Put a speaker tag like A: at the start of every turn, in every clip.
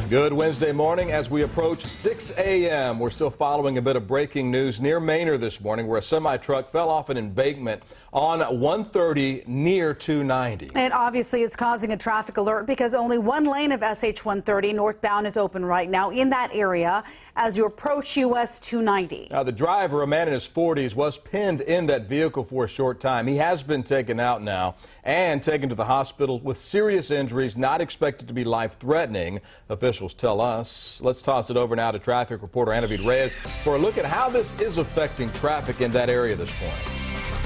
A: Good Wednesday morning as we approach 6 a.m. We're still following a bit of breaking news near Manor this morning where a semi-truck fell off an embankment on 130 near 290. And
B: obviously it's causing a traffic alert because only one lane of SH 130 northbound is open right now in that area as you approach US 290.
A: Now the driver, a man in his 40s, was pinned in that vehicle for a short time. He has been taken out now and taken to the hospital with serious injuries, not expected to be life-threatening, officials tell us. Let's toss it over now to traffic reporter Anavid Reyes for a look at how this is affecting traffic in that area this morning.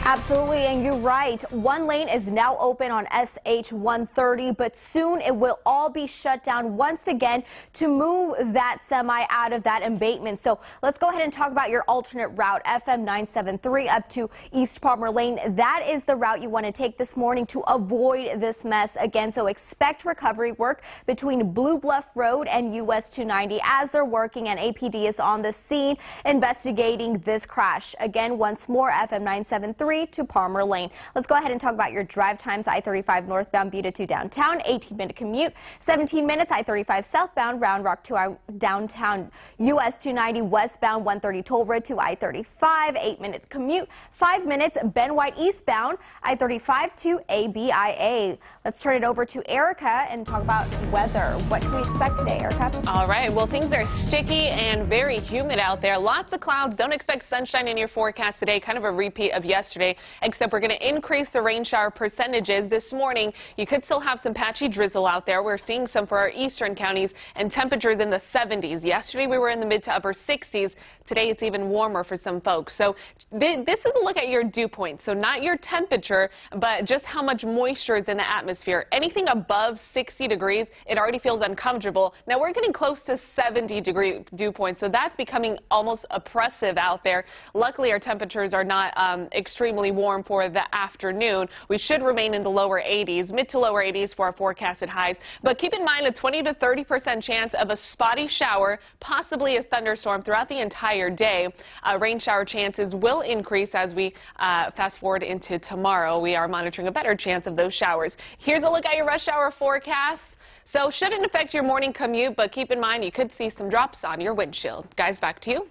C: Absolutely, and you're right. One lane is now open on SH 130, but soon it will all be shut down once again to move that semi out of that embankment. So let's go ahead and talk about your alternate route, FM 973 up to East Palmer Lane. That is the route you want to take this morning to avoid this mess again. So expect recovery work between Blue Bluff Road and US 290 as they're working, and APD is on the scene investigating this crash. Again, once more, FM 973 to Palmer Lane. Let's go ahead and talk about your drive times. I-35 northbound Buda to downtown, 18-minute commute, 17 minutes. I-35 southbound Round Rock to our downtown. US 290 westbound 130 toll road to I-35, 8-minute commute, 5 minutes. Ben White eastbound I-35 to ABIA. Let's turn it over to Erica and talk about weather. What can we expect today, Erica?
D: All right. Well, things are sticky and very humid out there. Lots of clouds. Don't expect sunshine in your forecast today. Kind of a repeat of yesterday, except we're going to increase the rain shower percentages this morning. You could still have some patchy drizzle out there. We're seeing some for our eastern counties and temperatures in the 70s. Yesterday we were in the mid to upper 60s. Today it's even warmer for some folks. So this is a look at your dew point. So not your temperature, but just how much moisture is in the atmosphere. Anything above 60 degrees, it already feels uncomfortable. Now we're getting close to 70-degree dew points, so that's becoming almost oppressive out there. Luckily, our temperatures are not extremely warm for the afternoon. We should remain in the lower 80s, mid to lower 80s for our forecasted highs. But keep in mind a 20 to 30% chance of a spotty shower, possibly a thunderstorm throughout the entire day. Rain shower chances will increase as we fast forward into tomorrow. We are monitoring a better chance of those showers. Here's a look at your rush hour forecast. So shouldn't affect your morning commute, but keep in mind you could see some drops on your windshield. Guys, back to you.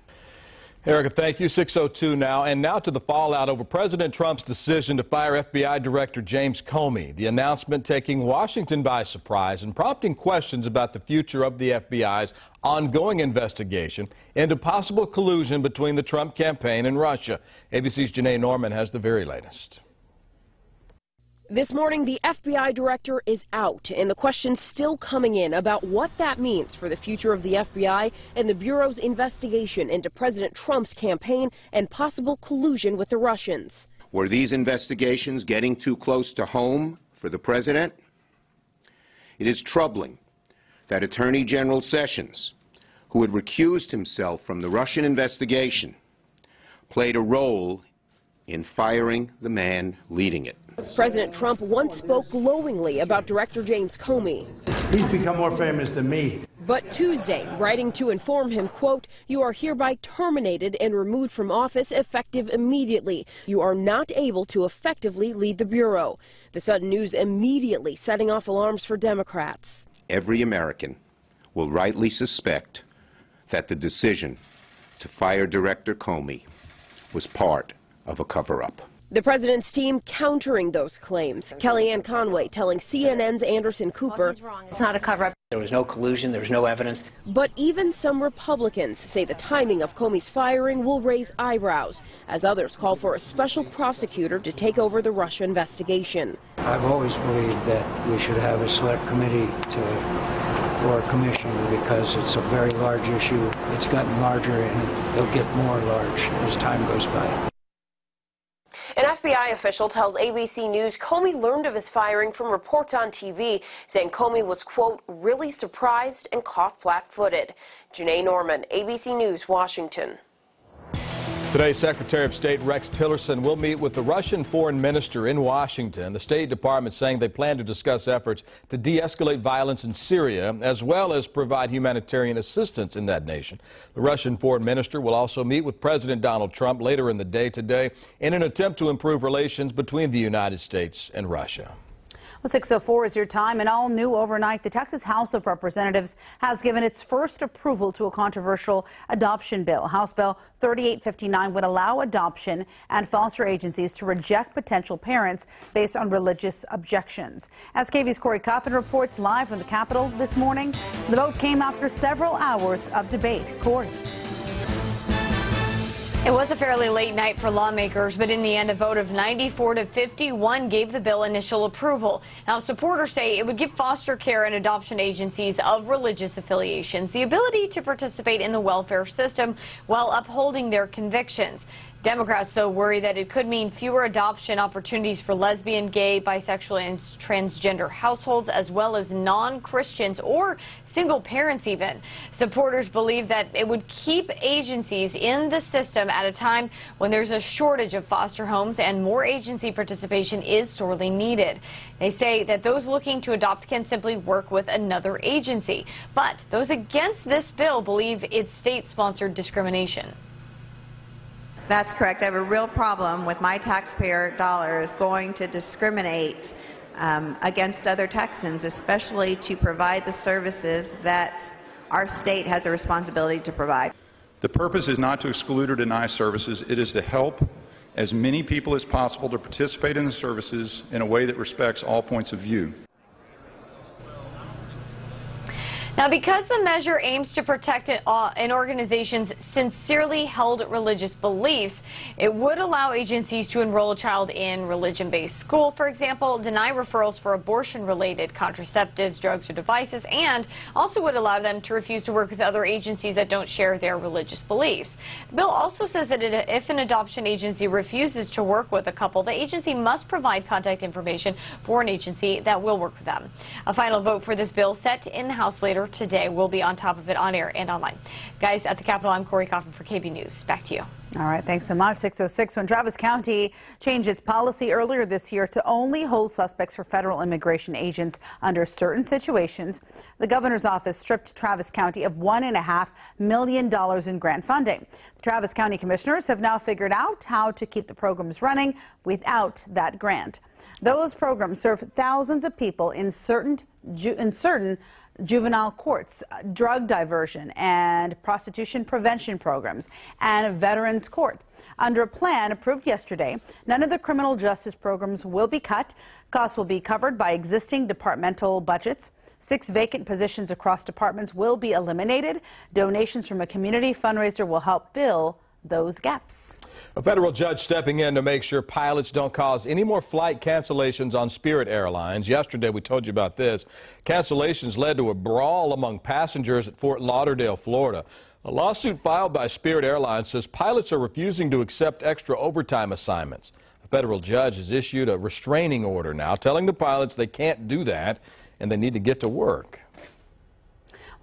A: Erica, thank you. 6:02 now. And now to the fallout over President Trump's decision to fire FBI Director James Comey. The announcement taking Washington by surprise and prompting questions about the future of the FBI's ongoing investigation into possible collusion between the Trump campaign and Russia. ABC's Janae Norman has the very latest.
E: This morning, the FBI director is out, and the questions still coming in about what that means for the future of the FBI and the Bureau's investigation into President Trump's campaign and possible collusion with the Russians.
F: Were these investigations getting too close to home for the president? It is troubling that Attorney General Sessions, who had recused himself from the Russian investigation, played a role in firing the man leading it.
E: President Trump once spoke glowingly about Director James Comey.
G: He's become more famous than me.
E: But Tuesday, writing to inform him, quote, "You are hereby terminated and removed from office effective immediately. You are not able to effectively lead the Bureau." The sudden news immediately setting off alarms for Democrats.
F: Every American will rightly suspect that the decision to fire Director Comey was part of a cover-up.
E: The president's team countering those claims. Kellyanne Conway telling CNN's Anderson Cooper,
H: "It's not a cover-up. There was no collusion. There was no evidence."
E: But even some Republicans say the timing of Comey's firing will raise eyebrows, as others call for a special prosecutor to take over the Russia investigation.
I: I've always believed that we should have a select committee or a commission because it's a very large issue. It's gotten larger and it'll get more large as time goes by.
E: An FBI official tells ABC News Comey learned of his firing from reports on TV, saying Comey was, quote, "really surprised and caught flat-footed." Janae Norman, ABC News, Washington.
A: Today, Secretary of State Rex Tillerson will meet with the Russian foreign minister in Washington. The State Department saying they plan to discuss efforts to de-escalate violence in Syria, as well as provide humanitarian assistance in that nation. The Russian foreign minister will also meet with President Donald Trump later in the day today in an attempt to improve relations between the United States and Russia.
B: Well, 6:04 is your time, and all new overnight, the Texas House of Representatives has given its first approval to a controversial adoption bill. House Bill 3859 would allow adoption and foster agencies to reject potential parents based on religious objections. As KVUE's Corey Coffin reports live from the Capitol this morning, the vote came after several hours of debate. Corey.
J: It was a fairly late night for lawmakers, but in the end, a vote of 94 to 51 gave the bill initial approval. Now, supporters say it would give foster care and adoption agencies of religious affiliations the ability to participate in the welfare system while upholding their convictions. Democrats, though, worry that it could mean fewer adoption opportunities for lesbian, gay, bisexual, and transgender households, as well as non-Christians or single parents even. Supporters believe that it would keep agencies in the system at a time when there's a shortage of foster homes and more agency participation is sorely needed. They say that those looking to adopt can simply work with another agency. But those against this bill believe it's state-sponsored discrimination.
K: That's correct. I have a real problem with my taxpayer dollars going to discriminate against other Texans, especially to provide the services that our state has a responsibility to provide.
L: The purpose is not to exclude or deny services. It is to help as many people as possible to participate in the services in a way that respects all points of view.
J: Now, because the measure aims to protect an organization's sincerely held religious beliefs, it would allow agencies to enroll a child in religion-based school, for example, deny referrals for abortion-related contraceptives, drugs, or devices, and also would allow them to refuse to work with other agencies that don't share their religious beliefs. The bill also says that if an adoption agency refuses to work with a couple, the agency must provide contact information for an agency that will work with them. A final vote for this bill set in the House later today. We'll be on top of it on air and online. Guys, at the Capitol, I'm Corey Coffin for KVUE News. Back to you.
B: All right, thanks so much. 6:06, when Travis County changed its policy earlier this year to only hold suspects for federal immigration agents under certain situations, the governor's office stripped Travis County of $1.5 million in grant funding. The Travis County commissioners have now figured out how to keep the programs running without that grant. Those programs serve thousands of people in certain juvenile courts, drug diversion and prostitution prevention programs, and veterans court. Under a plan approved yesterday, none of the criminal justice programs will be cut. Costs will be covered by existing departmental budgets. 6 vacant positions across departments will be eliminated. Donations from a community fundraiser will help fill those gaps.
A: A federal judge stepping in to make sure pilots don't cause any more flight cancellations on Spirit Airlines. Yesterday, we told you about this. Cancellations led to a brawl among passengers at Fort Lauderdale, Florida. A lawsuit filed by Spirit Airlines says pilots are refusing to accept extra overtime assignments. A federal judge has issued a restraining order now, telling the pilots they can't do that and they need to get to work.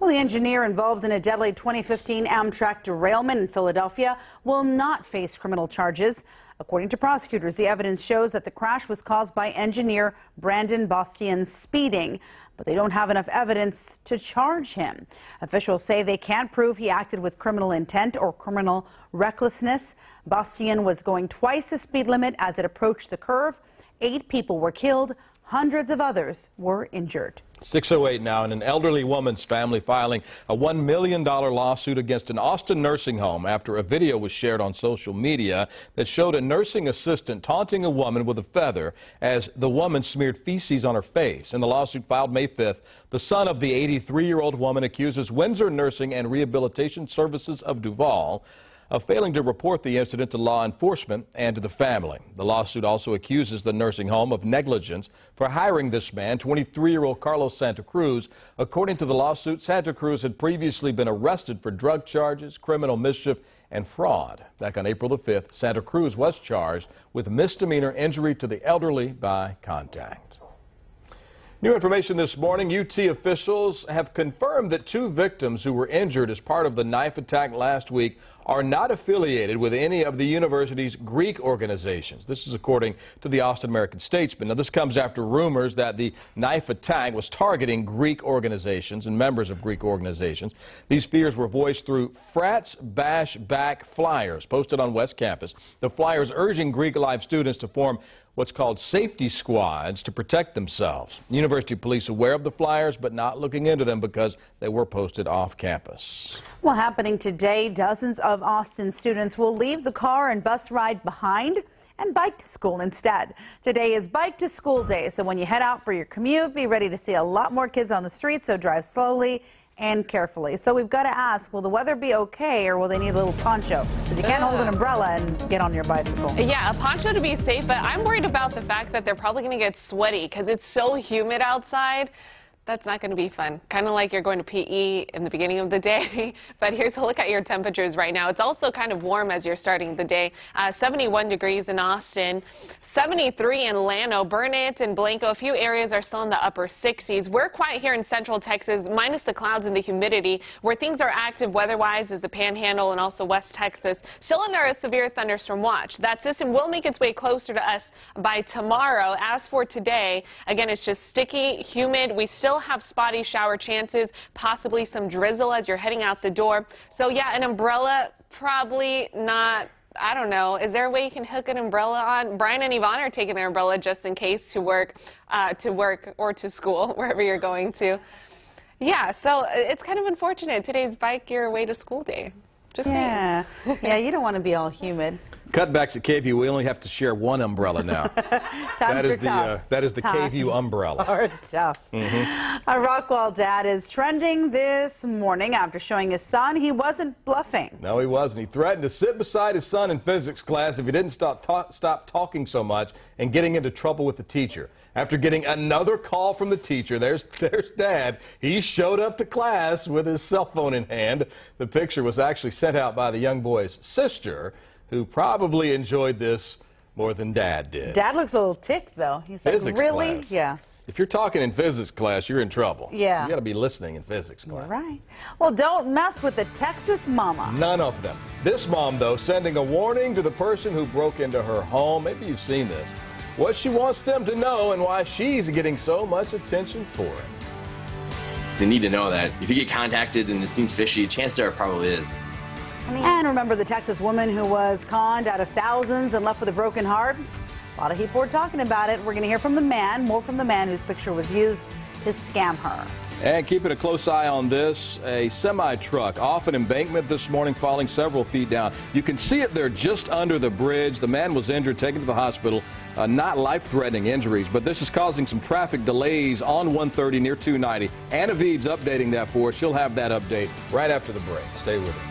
B: Well, the engineer involved in a deadly 2015 Amtrak derailment in Philadelphia will not face criminal charges. According to prosecutors, the evidence shows that the crash was caused by engineer Brandon Bastian's speeding, but they don't have enough evidence to charge him. Officials say they can't prove he acted with criminal intent or criminal recklessness. Bastian was going twice the speed limit as it approached the curve. 8 people were killed. Hundreds of others were injured.
A: 6:08 now, and an elderly woman's family filing a $1 million lawsuit against an Austin nursing home after a video was shared on social media that showed a nursing assistant taunting a woman with a feather as the woman smeared feces on her face. In the lawsuit filed May 5th, the son of the 83-year-old woman accuses Windsor Nursing and Rehabilitation Services of Duval of failing to report the incident to law enforcement and to the family. The lawsuit also accuses the nursing home of negligence for hiring this man, 23-year-old Carlos Santa Cruz. According to the lawsuit, Santa Cruz had previously been arrested for drug charges, criminal mischief, and fraud. Back on April the 5th, Santa Cruz was charged with misdemeanor injury to the elderly by contact. New information this morning. UT officials have confirmed that 2 victims who were injured as part of the knife attack last week are not affiliated with any of the university's Greek organizations. This is according to the Austin American-Statesman. Now, this comes after rumors that the knife attack was targeting Greek organizations and members of Greek organizations. These fears were voiced through Frats Bash Back flyers posted on West Campus. The flyers urging Greek Life students to form what's called safety squads to protect themselves. University police aware of the flyers but not looking into them because they were posted off campus.
B: Well, happening today, dozens of Austin students will leave the car and bus ride behind and bike to school instead. Today is Bike to School Day, so when you head out for your commute, be ready to see a lot more kids on the street, so drive slowly and carefully. So we've got to ask, will the weather be okay or will they need a little poncho? Because you can't hold an umbrella and get on your bicycle.
D: Yeah, a poncho to be safe, but I'm worried about the fact that they're probably going to get sweaty because it's so humid outside. That's not going to be fun. Kind of like you're going to PE in the beginning of the day. But here's a look at your temperatures right now. It's also kind of warm as you're starting the day. 71 degrees in Austin, 73 in Llano, Burnett, and Blanco. A few areas are still in the upper 60s. We're quiet here in central Texas, minus the clouds and the humidity. Where things are active weather-wise is the Panhandle and also West Texas. Still under a severe thunderstorm watch. That system will make its way closer to us by tomorrow. As for today, again, it's just sticky, humid. We still have spotty shower chances, possibly some drizzle as you're heading out the door. So yeah, an umbrella, probably not. I don't know. Is there a way you can hook an umbrella on? Brian and Yvonne are taking their umbrella just in case to work or to school, wherever you're going to. Yeah, so it's kind of unfortunate. Today's Bike Your Way to School Day. Just
B: saying. Yeah, you don't want to be all humid.
A: Cutbacks at KVUE, we only have to share one umbrella now. That is the KVUE umbrella.
B: Hard tough. A Rockwall dad is trending this morning after showing his son he wasn't bluffing.
A: No, he wasn't. He threatened to sit beside his son in physics class if he didn't stop talking so much and getting into trouble with the teacher. After getting another call from the teacher, there's Dad. He showed up to class with his cell phone in hand. The picture was actually sent out by the young boy's sister, who probably enjoyed this more than Dad did.
B: Dad looks a little ticked, though. He's like,
A: physics
B: really?
A: Class.
B: Yeah.
A: If you're talking in physics class, you're in trouble.
B: Yeah.
A: You got to be listening in physics class.
B: You're right. Well, don't mess with the Texas mama.
A: None of them. This mom, though, sending a warning to the person who broke into her home. Maybe you've seen this. What she wants them to know and why she's getting so much attention for it.
M: They need to know that if you get contacted and it seems fishy, chances are it probably is.
B: And remember the Texas woman who was conned out of thousands and left with a broken heart? A lot of people are talking about it. We're going to hear from the man, more from the man whose picture was used to scam her.
A: And keeping a close eye on this, a semi-truck off an embankment this morning, falling several feet down. You can see it there just under the bridge. The man was injured, taken to the hospital. Not life-threatening injuries, but this is causing some traffic delays on 130 near 290. Anna Veed's updating that for us. She'll have that update right after the break. Stay with us.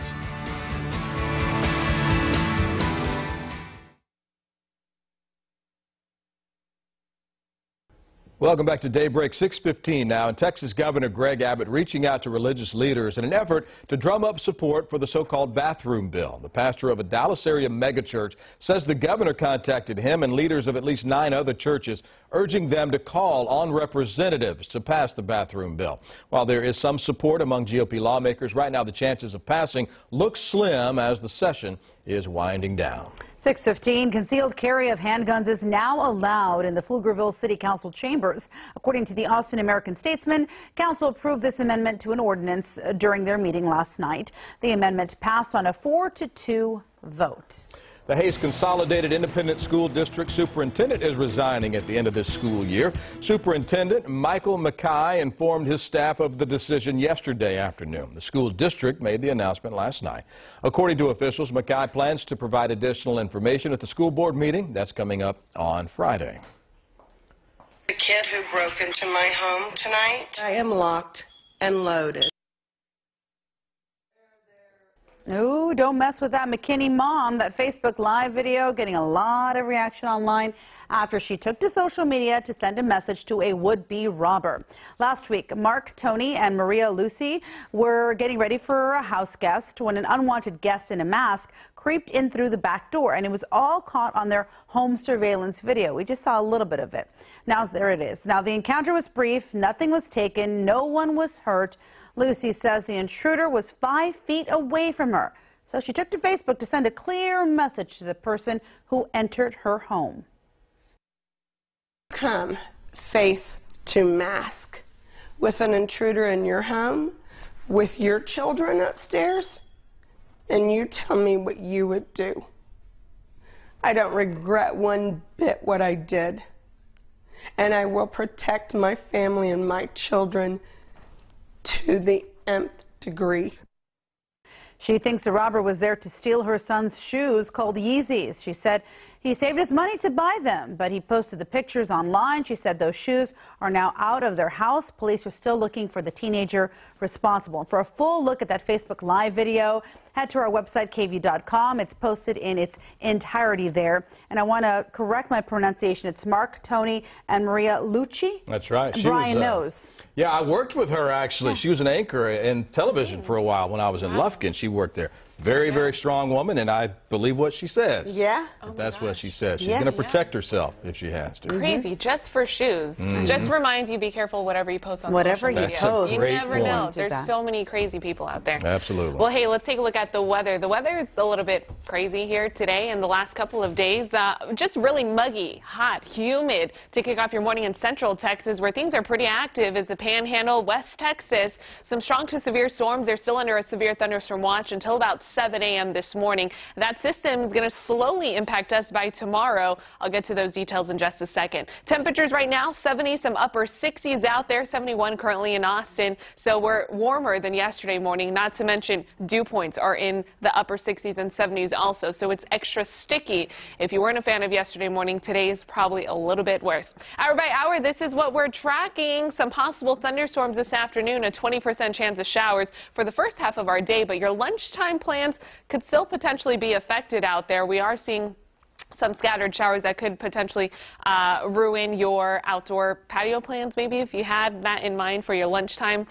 A: Welcome back to Daybreak. 6:15 now, and Texas Governor Greg Abbott reaching out to religious leaders in an effort to drum up support for the so-called bathroom bill. The pastor of a Dallas area megachurch says the governor contacted him and leaders of at least 9 other churches, urging them to call on representatives to pass the bathroom bill. While there is some support among GOP lawmakers, right now the chances of passing look slim as the session is winding down.
B: 6:15, concealed carry of handguns is now allowed in the Pflugerville City Council chambers. According to the Austin American-Statesman, Council approved this amendment to an ordinance during their meeting last night. The amendment passed on a 4-2 vote.
A: The Hayes Consolidated Independent School District Superintendent is resigning at the end of this school year. Superintendent Michael Mackay informed his staff of the decision yesterday afternoon. The school district made the announcement last night. According to officials, Mackay plans to provide additional information at the school board meeting that's coming up on Friday.
N: The kid who broke into my home tonight, I am locked and loaded.
B: No, don't mess with that McKinney mom. That Facebook Live video getting a lot of reaction online after she took to social media to send a message to a would-be robber. Last week, Mark, Tony, and Maria Lucy were getting ready for a house guest when an unwanted guest in a mask creeped in through the back door, and it was all caught on their home surveillance video. We just saw a little bit of it. Now, there it is. Now, the encounter was brief. Nothing was taken. No one was hurt. Lucy says the intruder was 5 feet away from her, so she took to Facebook to send a clear message to the person who entered her home.
N: Come face to mask with an intruder in your home with your children upstairs, and you tell me what you would do. I don't regret one bit what I did. And I will protect my family and my children to the nth degree.
B: She thinks the robber was there to steal her son's shoes called Yeezys. She said he saved his money to buy them, but he posted the pictures online. She said those shoes are now out of their house. Police are still looking for the teenager responsible. And for a full look at that Facebook Live video, head to our website, KVUE.com. It's posted in its entirety there. And I want to correct my pronunciation. It's Mark, Tony, and Maria Lucci.
A: That's right.
B: And Brian knows.
A: Yeah, I worked with her, actually. She was an anchor in television for a while when I was in Lufkin. She worked there. Very, very strong woman, and I believe what she says.
N: Yeah?
A: If that's what she says. She's going to protect herself if she has to.
D: Crazy, just for shoes. Just reminds you, be careful whatever you post on social media.
B: Post.
D: You never know. There's so many crazy people out there.
A: Absolutely.
D: Well, hey, let's take a look at the weather. The weather is a little bit crazy here today and the last couple of days. Just really muggy, hot, humid to kick off your morning in central Texas, where things are pretty active is the Panhandle, West Texas. Some strong to severe storms. They're still under a severe thunderstorm watch until about 7 a.m. this morning. That system is going to slowly impact us by tomorrow. I'll get to those details in just a second. Temperatures right now, 70, some upper 60s out there, 71 currently in Austin. So we're warmer than yesterday morning, not to mention dew points are in the upper 60s and 70s also. So it's extra sticky. If you weren't a fan of yesterday morning, today is probably a little bit worse. Hour by hour, this is what we're tracking. Some possible thunderstorms this afternoon, a 20% chance of showers for the first half of our day, but your lunchtime plans could still potentially be affected out there. We are seeing some scattered showers that could potentially ruin your outdoor patio plans, maybe, if you had that in mind for your lunchtime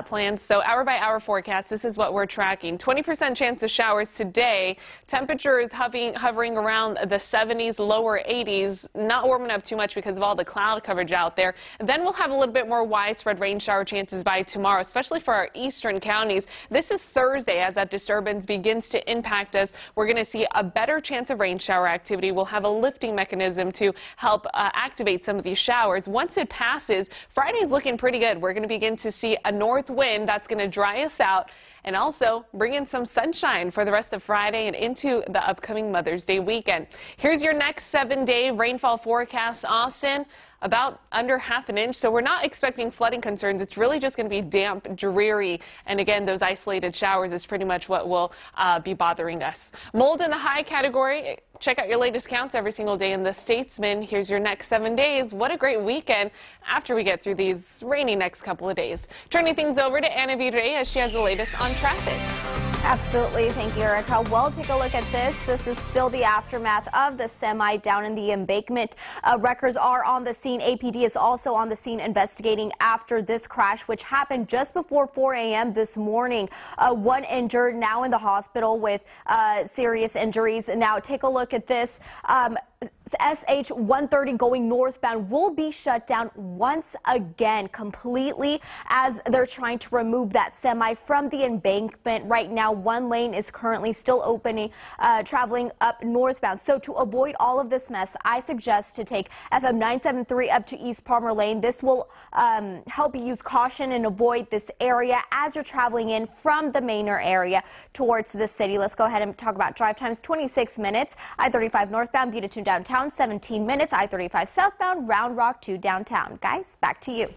D: plans. So hour by hour forecast, this is what we're tracking. 20% chance of showers today. Temperature is hovering around the 70s, lower 80s, not warming up too much because of all the cloud coverage out there. Then we'll have a little bit more widespread rain shower chances by tomorrow, especially for our eastern counties. This is Thursday. As that disturbance begins to impact us, we're going to see a better chance of rain shower activity. We'll have a lifting mechanism to help activate some of these showers. Once it passes, Friday is looking pretty good. We're going to begin to see a north wind that's going to dry us out and also bring in some sunshine for the rest of Friday and into the upcoming Mother's Day weekend. Here's your next 7-day rainfall forecast, Austin. About under ½ an inch, so we're not expecting flooding concerns. It's really just going to be damp, dreary, and again, those isolated showers is pretty much what will be bothering us. Mold in the high category. Check out your latest counts every single day in the Statesman. Here's your next 7 days. What a great weekend after we get through these rainy next couple of days. Turning things over to Anna V today as she has the latest on traffic.
C: Absolutely. Thank you, Erica. Well, take a look at this. This is still the aftermath of the semi down in the embankment. Wreckers are on the scene. APD is also on the scene investigating after this crash, which happened just before 4 a.m. this morning. One injured, now in the hospital with serious injuries. Now, take a look at this. SH 130 going northbound will be shut down once again completely as they're trying to remove that semi from the embankment. Right now, one lane is currently still opening, traveling up northbound. So to avoid all of this mess, I suggest to take FM 973 up to East Palmer Lane. This will help you use caution and avoid this area as you're traveling in from the Manor area towards the city. Let's go ahead and talk about drive times. 26 minutes. I-35 northbound, Butte to downtown. 17 minutes. I-35 southbound, Round Rock to downtown. Guys, back to you.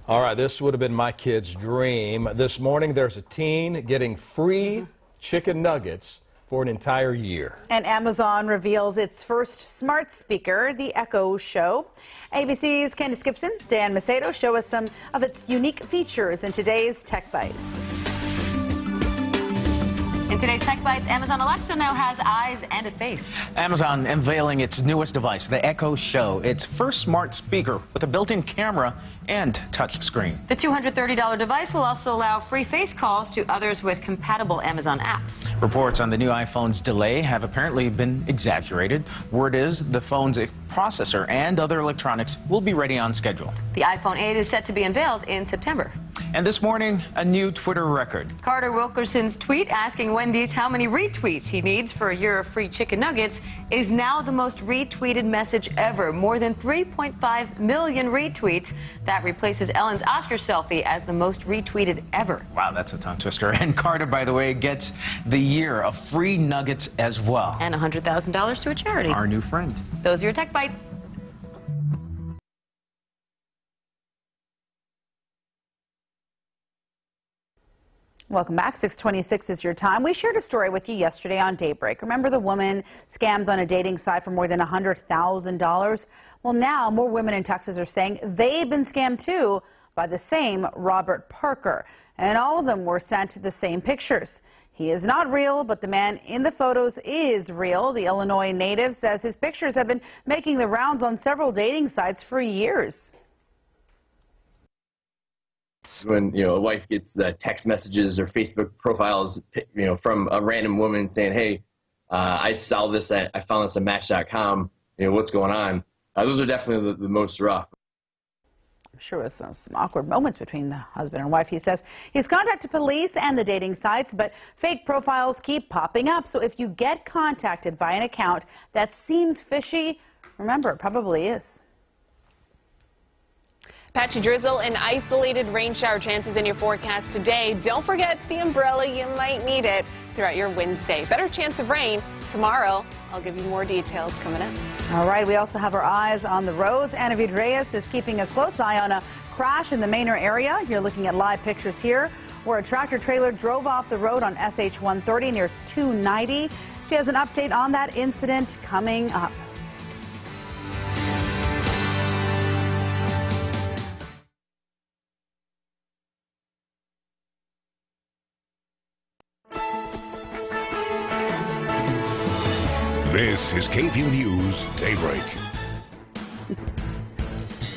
A: All right, this would have been my kid's dream. This morning, there's a teen getting free chicken nuggets for an entire year.
B: And Amazon reveals its first smart speaker, the Echo Show. ABC's Candace Gibson, Dan Macedo show us some of its unique features in today's Tech Bites.
O: In today's Tech Bites, Amazon Alexa now has eyes and a face.
P: Amazon unveiling its newest device, the Echo Show, its first smart speaker with a built-in camera and touch screen.
O: The $230 device will also allow free face calls to others with compatible Amazon apps.
P: Reports on the new iPhone's delay have apparently been exaggerated. Word is the phone's processor and other electronics will be ready on schedule.
O: The iPhone 8 is set to be unveiled in September.
P: And this morning, a new Twitter record.
O: Carter Wilkerson's tweet asking Wendy's how many retweets he needs for a year of free chicken nuggets is now the most retweeted message ever. More than 3.5 million retweets. That replaces Ellen's Oscar selfie as the most retweeted ever.
P: Wow, that's a tongue twister. And Carter, by the way, gets the year of free nuggets as well.
O: And $100,000 to a charity.
P: Our new friend.
O: Those are your Tech Bites.
B: Welcome back. 6:26 is your time. We shared a story with you yesterday on Daybreak. Remember the woman scammed on a dating site for more than $100,000? Well, now more women in Texas are saying they've been scammed too by the same Robert Parker. And all of them were sent the same pictures. He is not real, but the man in the photos is real. The Illinois native says his pictures have been making the rounds on several dating sites for years.
M: When, a wife gets text messages or Facebook profiles, from a random woman saying, hey, I saw this, I found this at Match.com, what's going on? Those are definitely the most rough.
B: I'm sure it was some awkward moments between the husband and wife. He says he's contacted police and the dating sites, but fake profiles keep popping up. So if you get contacted by an account that seems fishy, remember, it probably is.
D: Patchy drizzle and isolated rain shower chances in your forecast today. Don't forget the umbrella. You might need it throughout your Wednesday. Better chance of rain tomorrow. I'll give you more details coming up.
B: All right. We also have our eyes on the roads. Anna Vidreyes is keeping a close eye on a crash in the Manor area. You're looking at live pictures here where a tractor trailer drove off the road on SH 130 near 290. She has an update on that incident coming up.
Q: This is KVUE News Daybreak.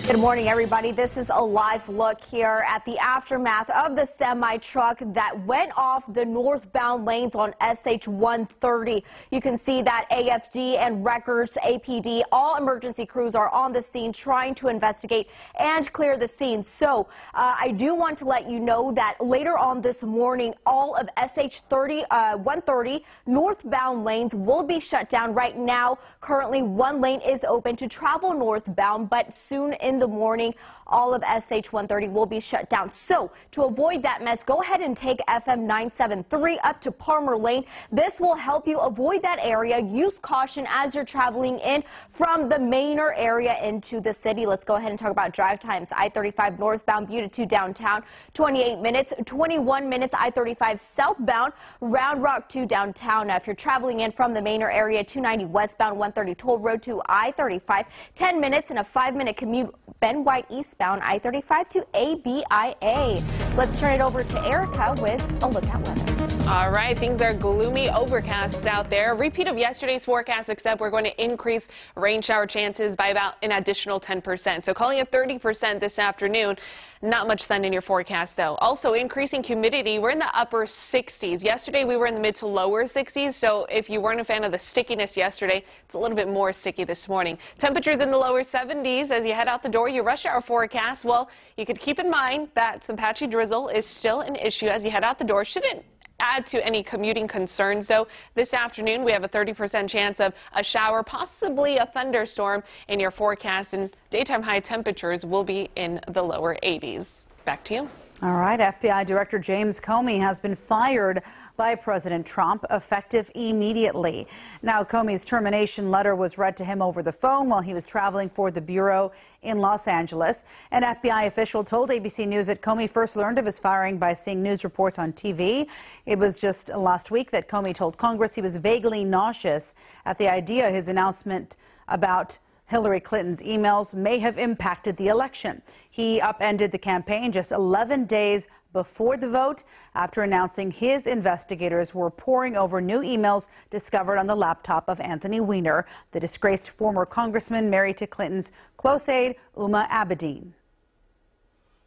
C: Good morning, everybody. This is a live look here at the aftermath of the semi-truck that went off the northbound lanes on SH 130. You can see that AFD and Records, APD, all emergency crews are on the scene trying to investigate and clear the scene. So I do want to let you know that later on this morning, all of SH 130 northbound lanes will be shut down. Right now, currently one lane is open to travel northbound, but soon in the morning, all of SH 130 will be shut down. So to avoid that mess, go ahead and take FM 973 up to Palmer Lane. This will help you avoid that area. Use caution as you're traveling in from the Manor area into the city. Let's go ahead and talk about drive times. I-35 northbound, Butte to downtown, 28 minutes, 21 minutes. I-35 southbound, Round Rock to downtown. Now, if you're traveling in from the Manor area, 290 westbound, 130 Toll Road to I-35, 10 minutes and a 5-minute commute. Ben White eastbound, I-35 to ABIA. Let's turn it over to Erica with a look at weather.
D: All right, things are gloomy, overcast out there. A repeat of yesterday's forecast, except we're going to increase rain shower chances by about an additional 10%. So calling it 30% this afternoon. Not much sun in your forecast, though. Also, increasing humidity. We're in the upper 60s. Yesterday, we were in the mid to lower 60s. So if you weren't a fan of the stickiness yesterday, it's a little bit more sticky this morning. Temperatures in the lower 70s as you head out the door. Your rush hour forecast, well, you could keep in mind that some patchy drizzle is still an issue as you head out the door. Shouldn't add to any commuting concerns, though. This afternoon, we have a 30% chance of a shower, possibly a thunderstorm in your forecast, and daytime high temperatures will be in the lower 80s. Back to you.
B: All right. FBI Director James Comey has been fired by President Trump, effective immediately. Now, Comey's termination letter was read to him over the phone while he was traveling for the Bureau in Los Angeles. An FBI official told ABC News that Comey first learned of his firing by seeing news reports on TV. It was just last week that Comey told Congress he was vaguely nauseous at the idea his announcement about Hillary Clinton's emails may have impacted the election. He upended the campaign just 11 days before the vote after announcing his investigators were poring over new emails discovered on the laptop of Anthony Weiner, the disgraced former congressman married to Clinton's close aide, Huma Abedin.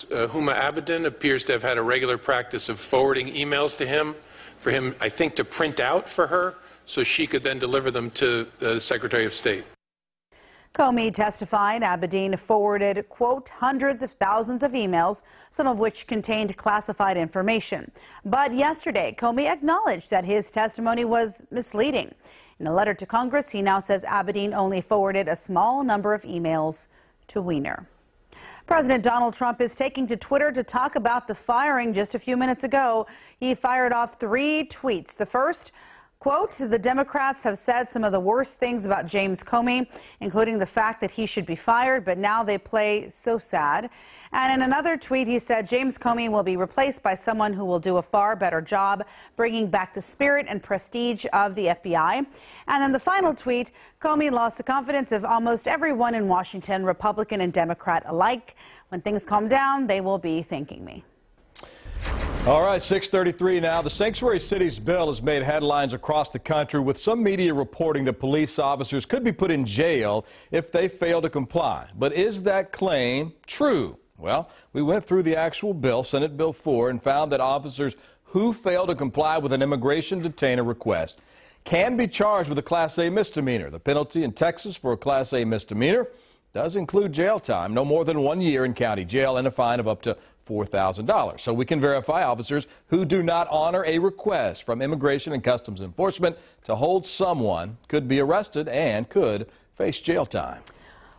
R: Huma Abedin appears to have had a regular practice of forwarding emails to him, for him, I think, to print out for her so she could then deliver them to the Secretary of State.
B: Comey testified Abedin forwarded, quote, hundreds of thousands of emails, some of which contained classified information. But yesterday, Comey acknowledged that his testimony was misleading. In a letter to Congress, he now says Abedin only forwarded a small number of emails to Weiner. President Donald Trump is taking to Twitter to talk about the firing just a few minutes ago. He fired off 3 tweets. The first, quote, the Democrats have said some of the worst things about James Comey, including the fact that he should be fired, but now they play so sad. And in another tweet, he said James Comey will be replaced by someone who will do a far better job bringing back the spirit and prestige of the FBI. And then the final tweet, Comey lost the confidence of almost everyone in Washington, Republican and Democrat alike. When things calm down, they will be thanking me.
A: All right, 6:33 now. The Sanctuary Cities bill has made headlines across the country, with some media reporting that police officers could be put in jail if they fail to comply. But is that claim true? Well, we went through the actual bill, Senate Bill 4, and found that officers who fail to comply with an immigration detainer request can be charged with a Class A misdemeanor. The penalty in Texas for a Class A misdemeanor does include jail time, no more than 1 year in county jail, and a fine of up to $4,000. So we can verify officers who do not honor a request from Immigration and Customs Enforcement to hold someone could be arrested and could face jail time.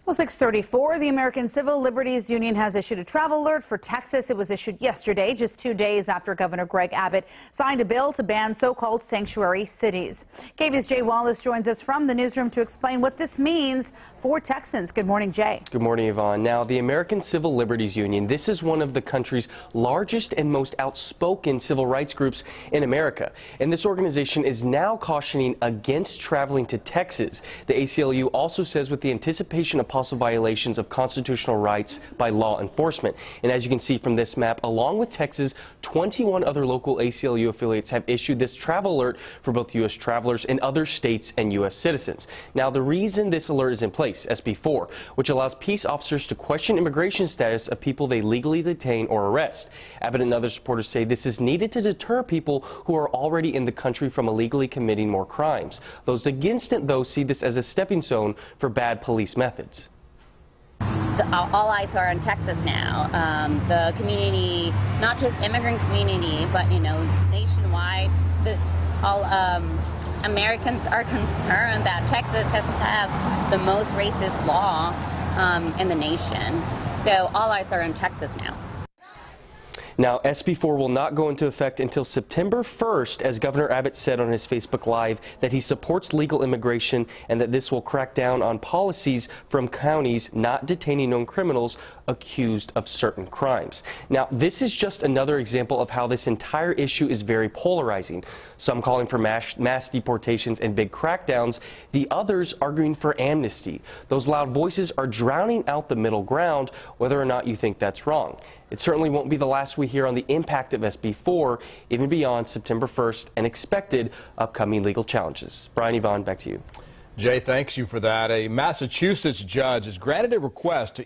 B: Well, 6:34, the American Civil Liberties Union has issued a travel alert for Texas. It was issued yesterday, just 2 days after Governor Greg Abbott signed a bill to ban so-called sanctuary cities. KVUE's Jay Wallace joins us from the newsroom to explain what this means for Texans. Good morning, Jay.
S: Good morning, Yvonne. Now, the American Civil Liberties Union, this is one of the country's largest and most outspoken civil rights groups in America. And this organization is now cautioning against traveling to Texas. The ACLU also says with the anticipation of possible violations of constitutional rights by law enforcement. And as you can see from this map, along with Texas, 21 other local ACLU affiliates have issued this travel alert for both U.S. travelers in other states and U.S. citizens. Now, the reason this alert is in place, SB 4, which allows peace officers to question immigration status of people they legally detain or arrest. Abbott and other supporters say this is needed to deter people who are already in the country from illegally committing more crimes. Those against it, though, see this as a stepping stone for bad police methods.
T: All eyes are on Texas now. The community, not just immigrant community, but, nationwide, all Americans are concerned that Texas has passed the most racist law in the nation. So all eyes are on Texas now.
S: Now, SB 4 will not go into effect until September 1st, as Governor Abbott said on his Facebook Live that he supports legal immigration and that this will crack down on policies from counties not detaining known criminals accused of certain crimes. Now, this is just another example of how this entire issue is very polarizing. Some calling for mass deportations and big crackdowns, the others arguing for amnesty. Those loud voices are drowning out the middle ground, whether or not you think that's wrong. It certainly won't be the last we hear on the impact of SB 4, even beyond September 1st and expected upcoming legal challenges. Brian, Yvonne, back to you.
A: Jay, thanks you for that. A Massachusetts judge has granted a request to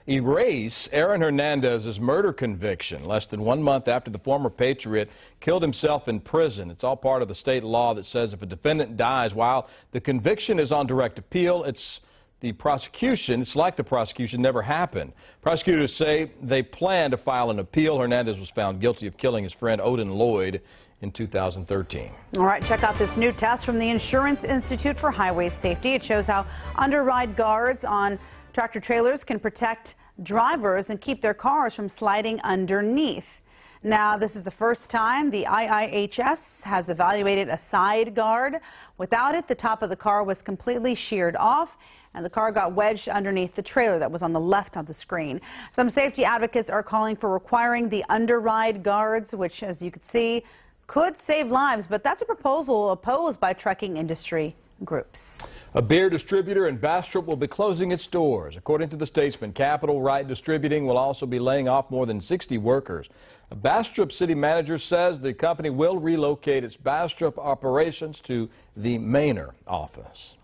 A: erase Aaron Hernandez's murder conviction less than 1 month after the former Patriot killed himself in prison. It's all part of the state law that says if a defendant dies while the conviction is on direct appeal, it's like the prosecution never happened. Prosecutors say they plan to file an appeal. Hernandez was found guilty of killing his friend Odin Lloyd in 2013.
B: All right, check out this new test from the Insurance Institute for Highway Safety. It shows how underride guards on tractor trailers can protect drivers and keep their cars from sliding underneath. Now, this is the first time the IIHS has evaluated a side guard. Without it, the top of the car was completely sheared off, and the car got wedged underneath the trailer that was on the left of the screen. Some safety advocates are calling for requiring the underride guards, which, as you can see, could save lives, but that's a proposal opposed by trucking industry groups.
A: A beer distributor in Bastrop will be closing its doors. According to the Statesman, Capital Right Distributing will also be laying off more than 60 workers. A Bastrop city manager says the company will relocate its Bastrop operations to the Manor office.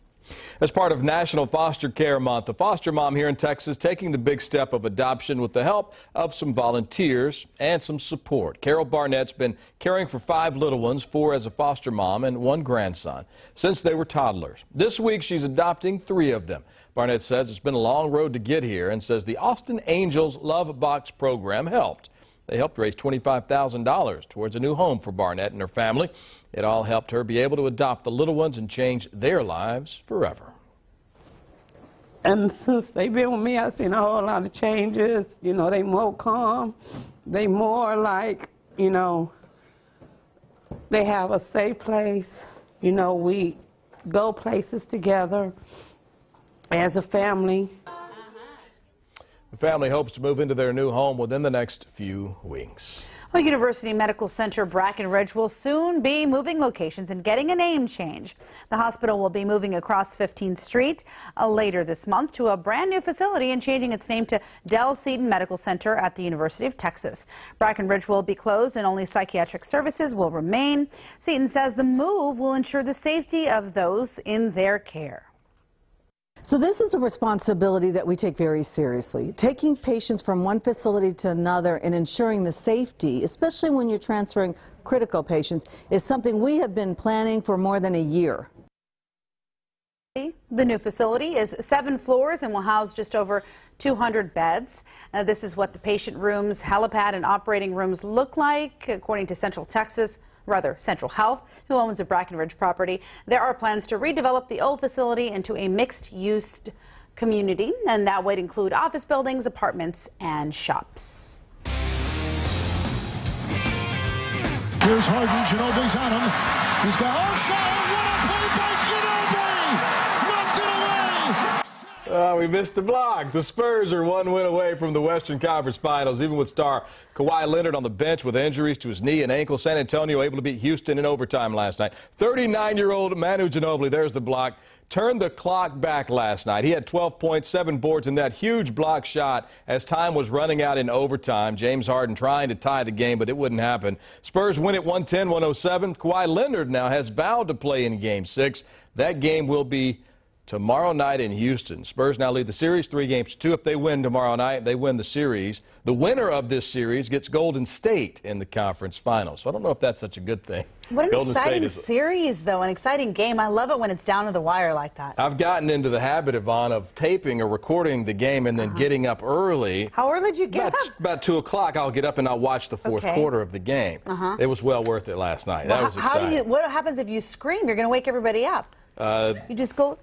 A: As part of National Foster Care Month, a foster mom here in Texas taking the big step of adoption with the help of some volunteers and some support. Carol Barnett's been caring for 5 little ones, 4 as a foster mom and 1 grandson, since they were toddlers. This week she's adopting 3 of them. Barnett says it's been a long road to get here and says the Austin Angels Love Box program helped. They helped raise $25,000 towards a new home for Barnett and her family. It all helped her be able to adopt the little ones and change their lives forever.
U: And since they've been with me, I've seen a whole lot of changes. You know, they more calm. They more like, you know, they have a safe place. You know, we go places together as a family.
A: The family hopes to move into their new home within the next few weeks.
B: Well, University Medical Center Brackenridge will soon be moving locations and getting a name change. The hospital will be moving across 15th Street later this month to a brand new facility and changing its name to Del Seaton Medical Center at the University of Texas. Brackenridge will be closed and only psychiatric services will remain. Seaton says the move will ensure the safety of those in their care.
V: So this is a responsibility that we take very seriously. Taking patients from one facility to another and ensuring the safety, especially when you're transferring critical patients, is something we have been planning for more than a year.
B: The new facility is 7 floors and will house just over 200 beds. This is what the patient rooms, helipad, and operating rooms look like, according to Central Health, who owns the Brackenridge property. There are plans to redevelop the old facility into a mixed-use community, and that would include office buildings, apartments, and shops.
W: Here's Harden. Ginobili's on him. He's got what a play by Ginobili! Knocked it away!
A: We missed the block. The Spurs are 1 win away from the Western Conference Finals, even with star Kawhi Leonard on the bench with injuries to his knee and ankle. San Antonio able to beat Houston in overtime last night. 39-year-old Manu Ginobili, there's the block, turned the clock back last night. He had 12 points, 7 boards in that huge block shot as time was running out in overtime. James Harden trying to tie the game, but it wouldn't happen. Spurs win at 110-107. Kawhi Leonard now has vowed to play in Game 6. That game will be tomorrow night in Houston. Spurs now lead the series 3-2. If they win tomorrow night, they win the series. The winner of this series gets Golden State in the conference finals. So I don't know if that's such a good thing.
B: What an exciting series, though, an exciting game. I love it when it's down to the wire like that.
A: I've gotten into the habit, Yvonne, of taping or recording the game and then getting up early.
B: How early did you get up?
A: About 2 o'clock, I'll get up and I'll watch the fourth quarter of the game. It was well worth it last night. That was exciting.
B: What happens if you scream? You're going to wake everybody up. You just go.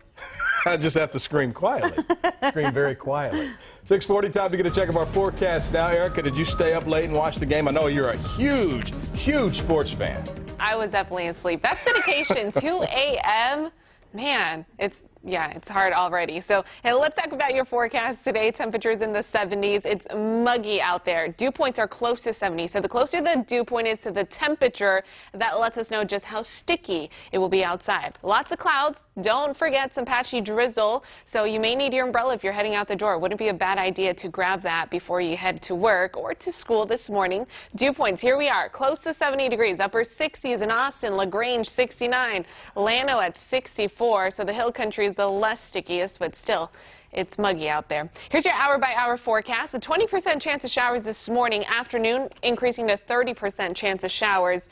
A: I just have to scream quietly. Scream very quietly. 6:40 time to get a check of our forecast now. Erica, did you stay up late and watch the game? I know you're a huge, huge sports fan.
D: I was definitely asleep. That's dedication. 2 a.m. Man, it's hard already. So hey, let's talk about your forecast today. Temperatures in the 70s. It's muggy out there. Dew points are close to 70. So the closer the dew point is to the temperature, that lets us know just how sticky it will be outside. Lots of clouds. Don't forget some patchy drizzle. So you may need your umbrella if you're heading out the door. Wouldn't be a bad idea to grab that before you head to work or to school this morning. Dew points, here we are, close to 70 degrees. Upper 60s in Austin, LaGrange 69, Llano at 64. So the hill country is the less stickiest, but still, it's muggy out there. Here's your hour-by-hour forecast. A 20% chance of showers this morning, afternoon increasing to 30% chance of showers,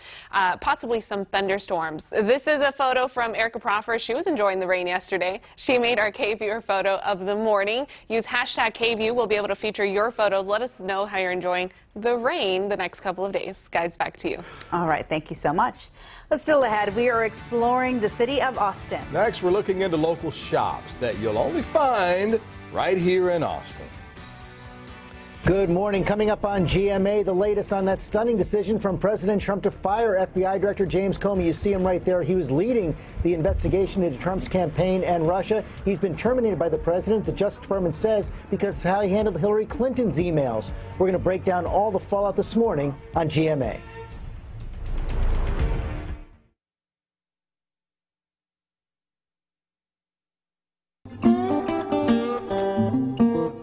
D: possibly some thunderstorms. This is a photo from Erica Proffer. She was enjoying the rain yesterday. She made our KVUE photo of the morning. Use hashtag KVUE. We'll be able to feature your photos. Let us know how you're enjoying the rain the next couple of days. Guys, back to you.
B: All right. Thank you so much. But still ahead, we are exploring the city of Austin.
A: Next, we're looking into local shops that you'll only find right here in Austin.
X: Good morning. Coming up on GMA, the latest on that stunning decision from President Trump to fire FBI Director James Comey. You see him right there. He was leading the investigation into Trump's campaign and Russia. He's been terminated by the president, the Justice Department says, because of how he handled Hillary Clinton's emails. We're going to break down all the fallout this morning on GMA.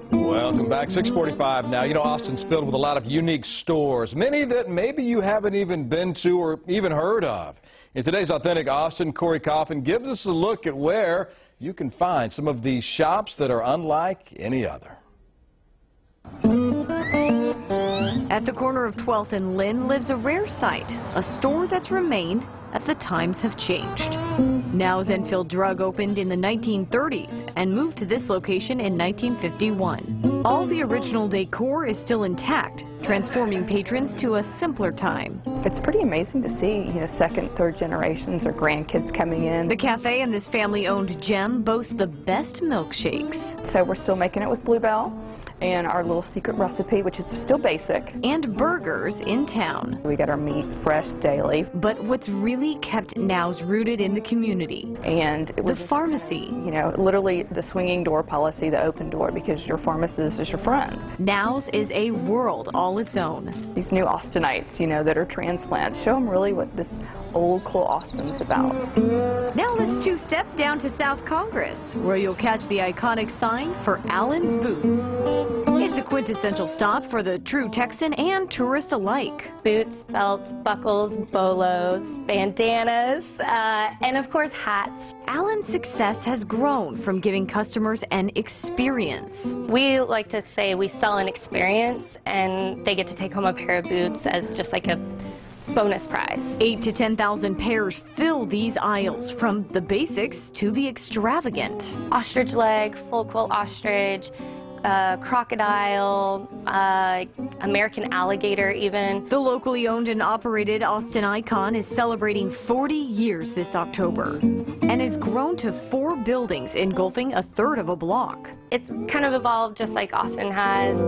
A: Welcome back. 6:45 now. You know, Austin's filled with a lot of unique stores, many that maybe you haven't even been to or even heard of. In today's Authentic Austin, Corey Coffin gives us a look at where you can find some of these shops that are unlike any other.
F: At the corner of 12th and Lynn lives a rare sight, a store that's remained as the times have changed. Now's Enfield Drug opened in the 1930s and moved to this location in 1951. All the original decor is still intact, transforming patrons to a simpler time.
G: It's pretty amazing to see, second, third generations or grandkids coming in.
F: The cafe in this family-owned gem boasts the best milkshakes.
G: So we're still making it with Bluebell and our little secret recipe, which is still basic.
F: And burgers in town.
G: We get our meat fresh daily.
F: But what's really kept Now's rooted in the community.
G: And
F: the pharmacy.
G: Literally the swinging door policy, the open door, because your pharmacist is your friend.
F: Now's is a world all its own.
G: These new Austinites, that are transplants, show them really what this old Clo Austin's about.
F: Now let's two-step down to South Congress, where you'll catch the iconic sign for Allen's Boots. It's a quintessential stop for the true Texan and tourist alike.
H: Boots, belts, buckles, bolos, bandanas, and of course hats.
F: Allen's success has grown from giving customers an experience.
H: We like to say we sell an experience, and they get to take home a pair of boots as just like a bonus prize.
F: 8,000 to 10,000 pairs fill these aisles, from the basics to the extravagant.
H: Ostrich leg, full quilt ostrich, crocodile, American alligator even.
F: The locally owned and operated Austin Icon is celebrating 40 years this October and has grown to 4 buildings engulfing a third of a block.
H: It's kind of evolved just like Austin has.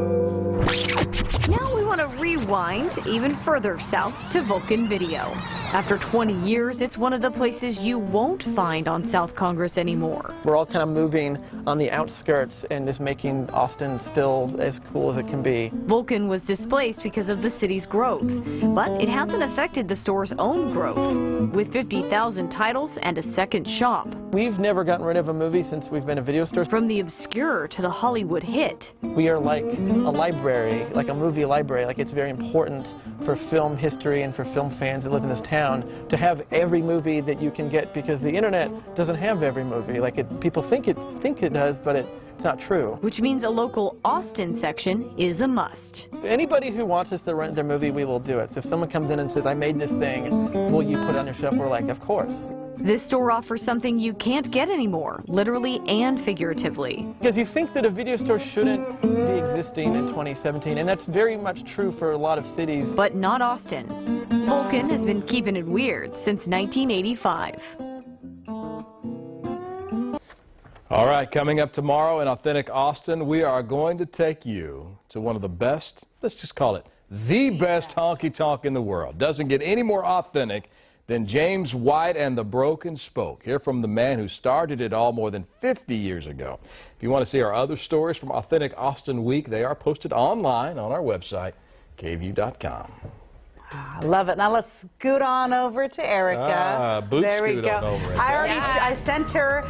F: Now we want to rewind even further south to Vulcan Video. After 20 years, it's one of the places you won't find on South Congress anymore.
I: We're all kind of moving on the outskirts and just making Austin still as cool as it can be.
F: Vulcan was displaced because of the city's growth, but it hasn't affected the store's own growth, with 50,000 titles and a second shop.
I: We've never gotten rid of a movie since we've been a video store.
F: From the obscure to the Hollywood hit.
I: We are like a library, like a movie library. Like, it's very important for film history and for film fans that live in this town to have every movie that you can get, because the internet doesn't have every movie. People think it does, but it's not true.
F: Which means a local Austin section is a must.
I: Anybody who wants us to rent their movie, we will do it. So if someone comes in and says, I made this thing, will you put it on your shelf? We're like, of course.
F: This store offers something you can't get anymore, literally and figuratively.
I: Because you think that a video store shouldn't be existing in 2017, and that's very much true for a lot of cities.
F: But not Austin. Vulcan has been keeping it weird since 1985.
A: All right, coming up tomorrow in Authentic Austin, we are going to take you to one of the best, let's just call it the best honky-tonk in the world. Doesn't get any more authentic than James White and the Broken Spoke. Hear from the man who started it all more than 50 years ago. If you want to see our other stories from Authentic Austin Week, they are posted online on our website, KVUE.com.
B: I love it. Now let's scoot on over to Erica.
A: There we go.
B: I sent her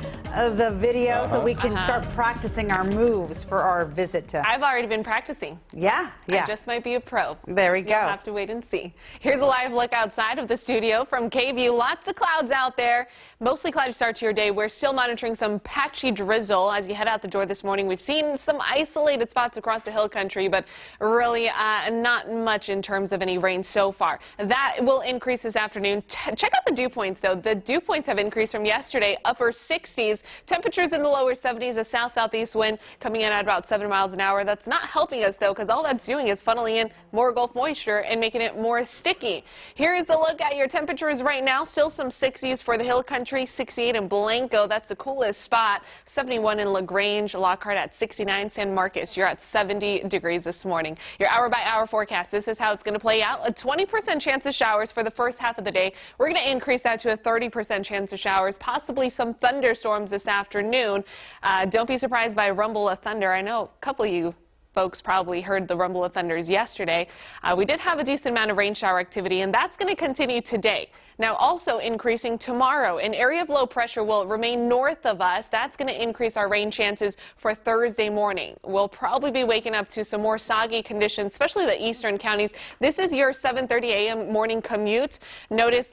B: the video so we can start practicing our moves for our visit to.
D: I've already been practicing.
B: Yeah.
D: I just might be a pro.
B: There we go.
D: You'll have to wait and see. Here's a live look outside of the studio from KVUE. Lots of clouds out there. Mostly cloudy start to your day. We're still monitoring some patchy drizzle as you head out the door this morning. We've seen some isolated spots across the hill country, but really not much in terms of any rain so far. That will increase this afternoon. Check out the dew points, though. The dew points have increased from yesterday, upper 60s. Temperatures in the lower 70s, a south-southeast wind coming in at about 7 miles an hour. That's not helping us, though, because all that's doing is funneling in more Gulf moisture and making it more sticky. Here's a look at your temperatures right now. Still some 60s for the hill country, 68 in Blanco. That's the coolest spot. 71 in LaGrange, Lockhart at 69. San Marcos, you're at 70 degrees this morning. Your hour-by-hour forecast. This is how it's going to play out. A 20% chance of showers for the first half of the day. We're going to increase that to a 30% chance of showers, possibly some thunderstorms this afternoon. Don't be surprised by a rumble of thunder. I know a couple of you folks probably heard the rumble of thunders yesterday. We did have a decent amount of rain shower activity, and that's going to continue today. Now also increasing tomorrow. An area of low pressure will remain north of us. That's going to increase our rain chances for Thursday morning. We'll probably be waking up to some more soggy conditions, especially the eastern counties. This is your 7:30 a.m. morning commute. Notice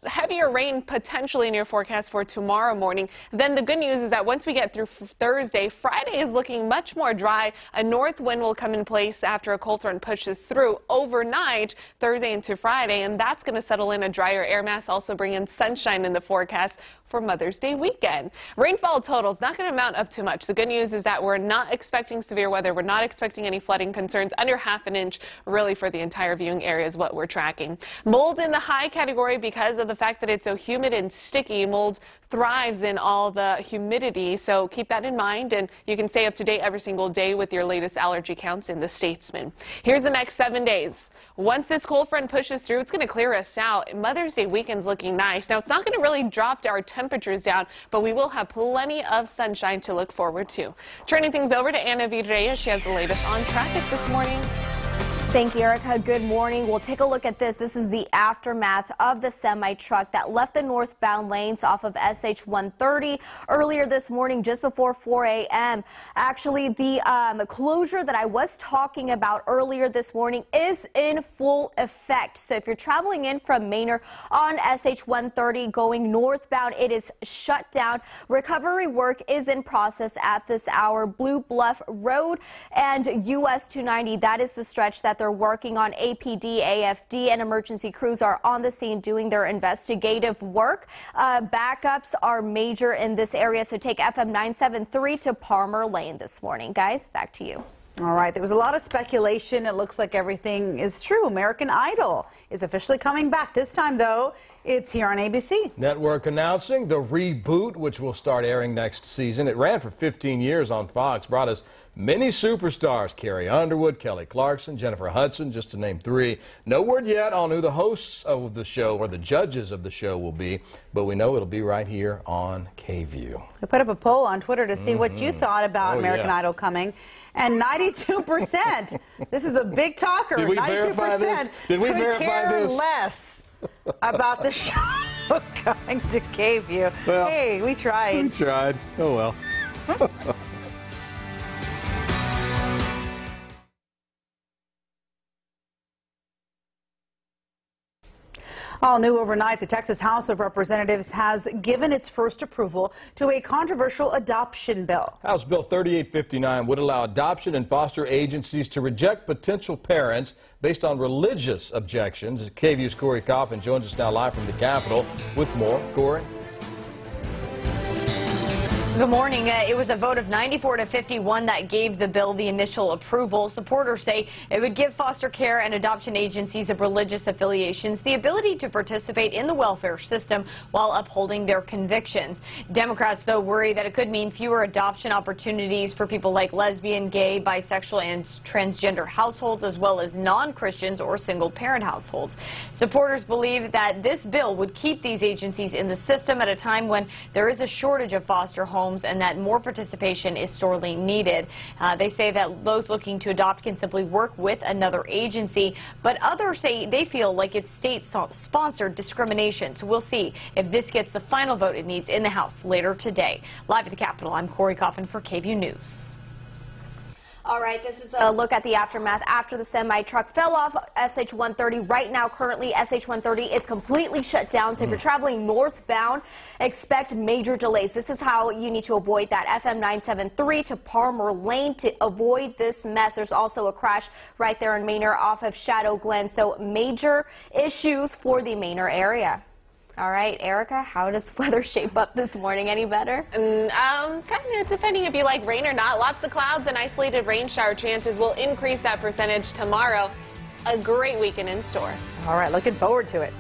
D: heavier rain potentially in your forecast for tomorrow morning. Then the good news is that once we get through Thursday, Friday is looking much more dry. A north wind will come in place after a cold front pushes through overnight Thursday into Friday, and that's going to settle in a drier air mass, also bringing sunshine in the forecast for Mother's Day weekend. Rainfall totals not going to amount up too much. The good news is that we're not expecting severe weather. We're not expecting any flooding concerns. Under ½ an inch really for the entire viewing area is what we're tracking. Mold in the high category because of the fact that it's so humid and sticky. Mold thrives in all the humidity, so keep that in mind, and you can stay up to date every single day with your latest allergy counts in the Statesman. Here's the next 7 days. Once this cold front pushes through, it's going to clear us out. Mother's Day weekend's looking nice. Now, it's not going to really drop our temperatures down, but we will have plenty of sunshine to look forward to. Turning things over to Anna Vidreya. She has the latest on traffic this morning.
C: Thank you, Erica. Good morning. We'll take a look at this. This is the aftermath of the semi-truck that left the northbound lanes off of SH 130 earlier this morning, just before 4 a.m. Actually, the closure that I was talking about earlier this morning is in full effect. So if you're traveling in from Manor on SH 130 going northbound, it is shut down. Recovery work is in process at this hour. Blue Bluff Road and US 290, that is the stretch that they're working on. APD, AFD, and emergency crews are on the scene doing their investigative work. Backups are major in this area, so take FM 973 to Palmer Lane this morning. Guys, back to you.
B: All right, there was a lot of speculation. It looks like everything is true. American Idol is officially coming back. This time, though, it's here on ABC.
A: Network announcing the reboot, which will start airing next season. It ran for 15 years on Fox, brought us many superstars: Carrie Underwood, Kelly Clarkson, Jennifer Hudson, just to name 3. No word yet on who the hosts of the show or the judges of the show will be, but we know it'll be right here on KVUE.
B: I put up a poll on Twitter to see what you thought about American Idol coming. And 92%. This is a big talker.
A: Did we
B: 92%
A: verify this? Did we verify
B: care
A: this?
B: less about the show coming to KVUE.
A: Well,
B: hey, we tried.
A: We tried. Oh, well.
B: All new overnight, the Texas House of Representatives has given its first approval to a controversial adoption bill.
A: House Bill 3859 would allow adoption and foster agencies to reject potential parents based on religious objections. KVUE's Corey Coffin joins us now live from the Capitol with more. Corey?
E: Good morning. It was a vote of 94 to 51 that gave the bill the initial approval. Supporters say it would give foster care and adoption agencies of religious affiliations the ability to participate in the welfare system while upholding their convictions. Democrats, though, worry that it could mean fewer adoption opportunities for people like lesbian, gay, bisexual, and transgender households, as well as non-Christians or single-parent households. Supporters believe that this bill would keep these agencies in the system at a time when there is a shortage of foster homes and that more participation is sorely needed. They say that those looking to adopt can simply work with another agency, but others say they feel like it's state-sponsored discrimination. So we'll see if this gets the final vote it needs in the House later today. Live at the Capitol, I'm Corey Coffin for KVUE News.
C: All right, this is a look at the aftermath after the semi-truck fell off SH 130. Right now, currently, SH 130 is completely shut down. So if you're traveling northbound, expect major delays. This is how you need to avoid that. FM 973 to Palmer Lane to avoid this mess. There's also a crash right there in Manor off of Shadow Glen. So major issues for the Manor area. All right, Erica, how does weather shape up this morning? Any better?
D: Kind of depending if you like rain or not. Lots of clouds and isolated rain shower chances will increase that percentage tomorrow. A great weekend in store.
B: All right, looking forward to it.